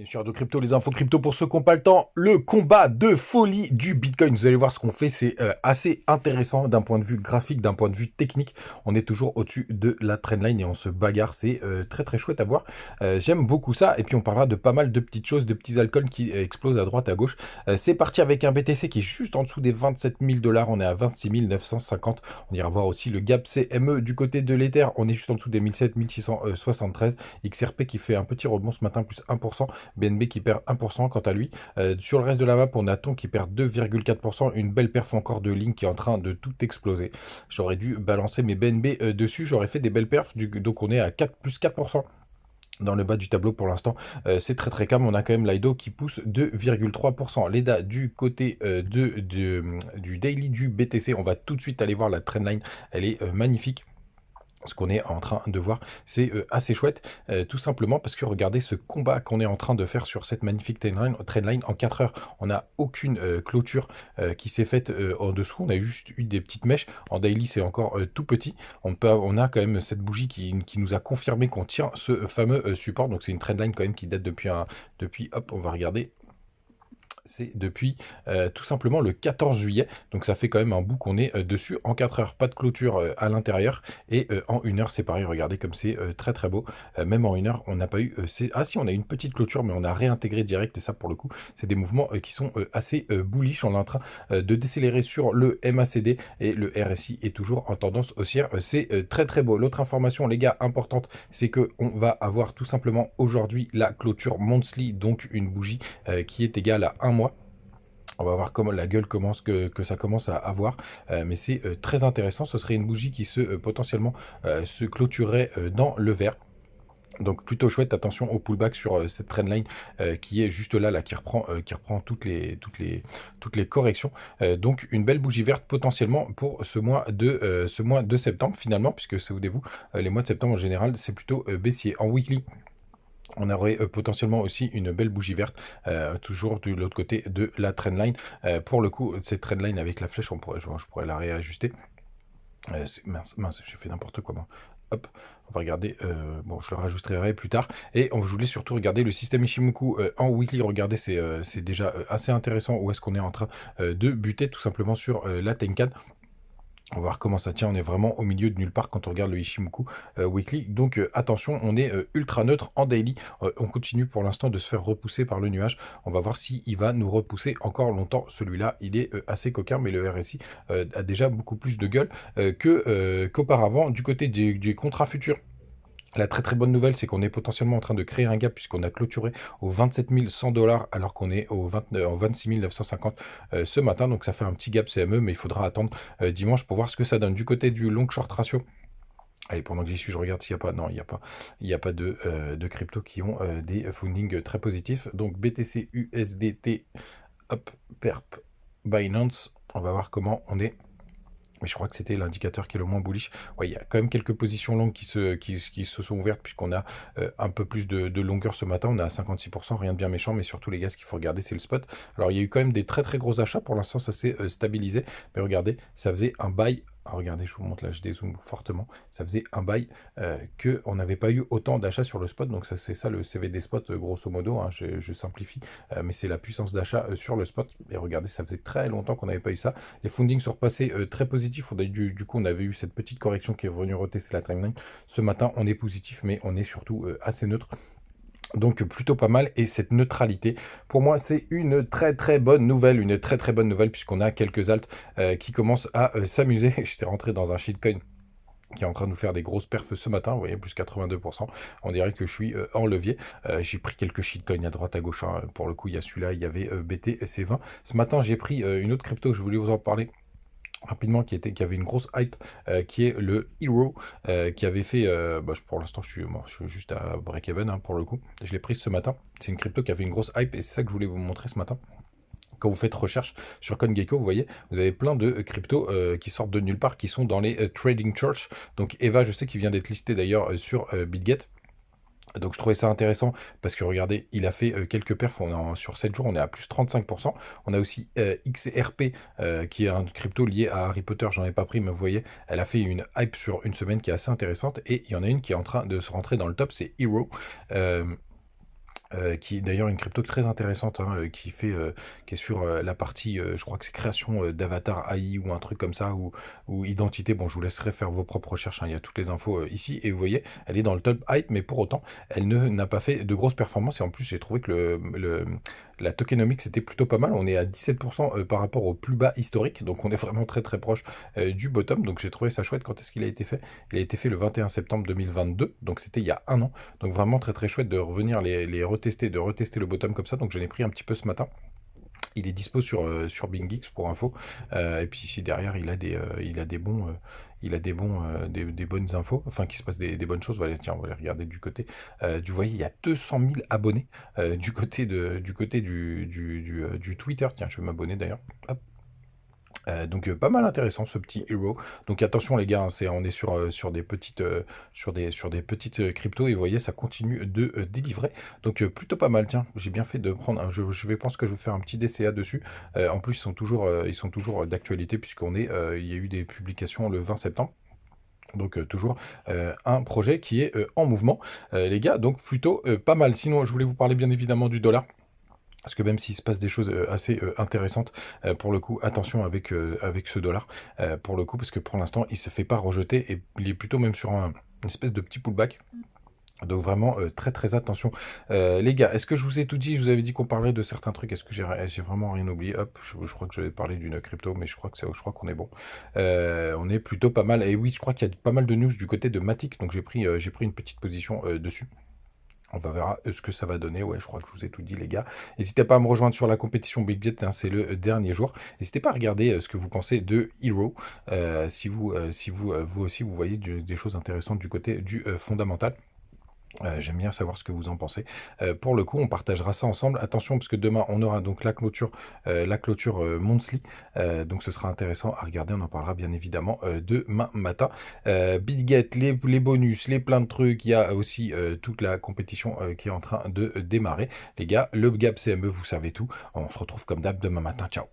Bien sûr, de crypto, les infos crypto pour ceux qui n'ont pas le temps. Le combat de folie du Bitcoin. Vous allez voir ce qu'on fait, c'est assez intéressant d'un point de vue graphique, d'un point de vue technique. On est toujours au-dessus de la trendline et on se bagarre. C'est très très chouette à voir. J'aime beaucoup ça. Et puis on parlera de pas mal de petites choses, de petits alcools qui explosent à droite, à gauche. C'est parti avec un BTC qui est juste en dessous des 27 000 dollars. On est à 26 950. On ira voir aussi le gap CME du côté de l'Ether. On est juste en dessous des 17 673. XRP qui fait un petit rebond ce matin, plus 1%. BNB qui perd 1% quant à lui. Sur le reste de la map, on a Ton qui perd 2,4%. Une belle perf encore de Link qui est en train de tout exploser. J'aurais dû balancer mes BNB dessus. J'aurais fait des belles perfs. Donc on est à 4, plus 4% dans le bas du tableau pour l'instant. C'est très très calme. On a quand même Lido qui pousse 2,3%. L'EDA du côté du daily du BTC, on va tout de suite aller voir la trendline. Elle est magnifique. Ce qu'on est en train de voir, c'est assez chouette, tout simplement parce que regardez ce combat qu'on est en train de faire sur cette magnifique trendline en 4 heures. On n'a aucune clôture qui s'est faite en dessous, on a juste eu des petites mèches. En daily, c'est encore tout petit. On a quand même cette bougie qui nous a confirmé qu'on tient ce fameux support. Donc c'est une trendline quand même qui date depuis, hop, on va regarder. C'est depuis tout simplement le 14 juillet. Donc ça fait quand même un bout qu'on est dessus en 4 heures. Pas de clôture à l'intérieur. Et en 1 heure, c'est pareil. Regardez comme c'est très très beau. Même en 1 heure, on n'a pas eu... Ah si, on a eu une petite clôture, mais on a réintégré direct. Et ça, pour le coup, c'est des mouvements qui sont assez bullish. On est en train de décélérer sur le MACD. Et le RSI est toujours en tendance haussière. C'est très très beau. L'autre information, les gars, importante, c'est que on va avoir tout simplement aujourd'hui la clôture monthly. Donc une bougie qui est égale à 1 mois. On va voir comment la gueule commence que ça commence à avoir, mais c'est très intéressant. Ce serait une bougie qui potentiellement se clôturerait dans le vert. Donc plutôt chouette, attention au pullback sur cette trendline qui est juste là qui reprend toutes les corrections. Donc une belle bougie verte potentiellement pour ce mois de septembre finalement, puisque souvenez-vous, les mois de septembre en général c'est plutôt baissier. En weekly, on aurait potentiellement aussi une belle bougie verte, toujours de l'autre côté de la trendline. Pour le coup, cette trendline avec la flèche, je pourrais la réajuster. Mince, j'ai fait n'importe quoi moi. Hop, on va regarder, bon je le rajouterai plus tard. Et je voulais surtout regarder le système Ishimoku en weekly. Regardez, c'est déjà assez intéressant où est-ce qu'on est en train de buter tout simplement sur la Tenkan. On va voir comment ça tient, on est vraiment au milieu de nulle part quand on regarde le Ishimoku Weekly. Donc attention, on est ultra neutre en daily. On continue pour l'instant de se faire repousser par le nuage. On va voir s'il va nous repousser encore longtemps. Celui-là, il est assez coquin, mais le RSI a déjà beaucoup plus de gueule qu'auparavant. Du côté du contrat futur, la très très bonne nouvelle, c'est qu'on est potentiellement en train de créer un gap puisqu'on a clôturé aux 27 100 dollars alors qu'on est au 26 950 ce matin. Donc ça fait un petit gap CME, mais il faudra attendre dimanche pour voir ce que ça donne. Du côté du long short ratio, allez, pendant que j'y suis, je regarde s'il n'y a pas. Non, il n'y a pas de crypto qui ont des fundings très positifs. Donc BTC, USDT, hop, PERP, Binance. On va voir comment on est. Mais je crois que c'était l'indicateur qui est le moins bullish. Ouais, il y a quand même quelques positions longues qui se sont ouvertes puisqu'on a un peu plus de longueur ce matin. On est à 56%, rien de bien méchant, mais surtout les gars, ce qu'il faut regarder, c'est le spot. Alors il y a eu quand même des très très gros achats. Pour l'instant, ça s'est stabilisé. Mais regardez, ça faisait un buy. Ah, regardez, je vous montre là, je dézoome fortement. Ça faisait un bail qu'on n'avait pas eu autant d'achats sur le spot. Donc ça, c'est ça le CVD spot, grosso modo. Hein, je simplifie, mais c'est la puissance d'achat sur le spot. Et regardez, ça faisait très longtemps qu'on n'avait pas eu ça. Les fundings sont repassés très positifs. Du coup, on avait eu cette petite correction qui est venue retester la timeline. Ce matin, on est positif, mais on est surtout assez neutre. Donc plutôt pas mal, et cette neutralité pour moi c'est une très très bonne nouvelle, puisqu'on a quelques alts qui commencent à s'amuser. J'étais rentré dans un shitcoin qui est en train de nous faire des grosses perfs ce matin, vous voyez, plus 82%. On dirait que je suis en levier. J'ai pris quelques shitcoins à droite, à gauche. Hein. Pour le coup, il y a celui-là, il y avait BTC20. Ce matin, j'ai pris une autre crypto, je voulais vous en parler rapidement, qui avait une grosse hype, qui est le Hero, qui avait fait, pour l'instant je suis juste à break-even hein, pour le coup, je l'ai prise ce matin, c'est une crypto qui avait une grosse hype, et c'est ça que je voulais vous montrer ce matin. Quand vous faites recherche sur CoinGecko, vous voyez, vous avez plein de cryptos qui sortent de nulle part, qui sont dans les trading church. Donc Eva, je sais qu'il vient d'être listé d'ailleurs sur BitGet. Donc je trouvais ça intéressant parce que regardez, il a fait quelques perfs, sur 7 jours on est à plus 35%. On a aussi XRP qui est un crypto lié à Harry Potter, j'en ai pas pris mais vous voyez, elle a fait une hype sur une semaine qui est assez intéressante, et il y en a une qui est en train de se rentrer dans le top, c'est Hero. Qui est d'ailleurs une crypto très intéressante, hein, qui est sur la partie, je crois que c'est création d'avatar AI ou un truc comme ça, ou identité. Bon, je vous laisserai faire vos propres recherches, hein, il y a toutes les infos ici, et vous voyez, elle est dans le top hype, mais pour autant, elle n'a pas fait de grosses performances, et en plus, j'ai trouvé que la tokenomics c'était plutôt pas mal. On est à 17% par rapport au plus bas historique, donc on est vraiment très très proche du bottom, donc j'ai trouvé ça chouette. Quand est-ce qu'il a été fait? Il a été fait le 21 septembre 2022, donc c'était il y a un an. Donc vraiment très très chouette de revenir les retester, de retester le bottom comme ça. Donc j'en ai pris un petit peu ce matin. Il est dispo sur BingX pour info. Et puis ici derrière, il a des bons, des bonnes infos, enfin qui se passe des bonnes choses. Voilà, tiens, on va les regarder du côté vous voyez, il y a 200 000 abonnés du Twitter. Tiens, je vais m'abonner d'ailleurs. Hop. Donc pas mal intéressant ce petit hero. Donc attention les gars, hein, on est sur des petites cryptos et vous voyez ça continue de délivrer. Donc plutôt pas mal. Tiens, j'ai bien fait de prendre. Je pense que je vais faire un petit DCA dessus. En plus ils sont toujours d'actualité puisqu'on est il y a eu des publications le 20 septembre. Donc toujours un projet qui est en mouvement, les gars. Donc plutôt pas mal. Sinon je voulais vous parler bien évidemment du dollar. Parce que même s'il se passe des choses assez intéressantes, pour le coup, attention avec ce dollar, pour le coup, parce que pour l'instant, il se fait pas rejeter et il est plutôt même sur une espèce de petit pullback. Donc vraiment très très attention. Les gars, est-ce que je vous ai tout dit? Je vous avais dit qu'on parlerait de certains trucs. Est-ce que j'ai vraiment rien oublié? Hop, je crois que je vais parler d'une crypto, mais je crois qu'on est bon. On est plutôt pas mal. Et oui, je crois qu'il y a pas mal de news du côté de Matic, donc j'ai pris une petite position dessus. On va voir ce que ça va donner. Ouais, je crois que je vous ai tout dit, les gars. N'hésitez pas à me rejoindre sur la compétition Big Jet, hein, c'est le dernier jour. N'hésitez pas à regarder ce que vous pensez de Hero. Vous aussi, vous voyez des choses intéressantes du côté du fondamental. J'aime bien savoir ce que vous en pensez. Pour le coup, on partagera ça ensemble. Attention, parce que demain, on aura donc la clôture monthly. Donc, ce sera intéressant à regarder. On en parlera bien évidemment demain matin. BitGet, les bonus, les plein de trucs. Il y a aussi toute la compétition qui est en train de démarrer. Les gars, le Gap CME, vous savez tout. On se retrouve comme d'hab demain matin. Ciao.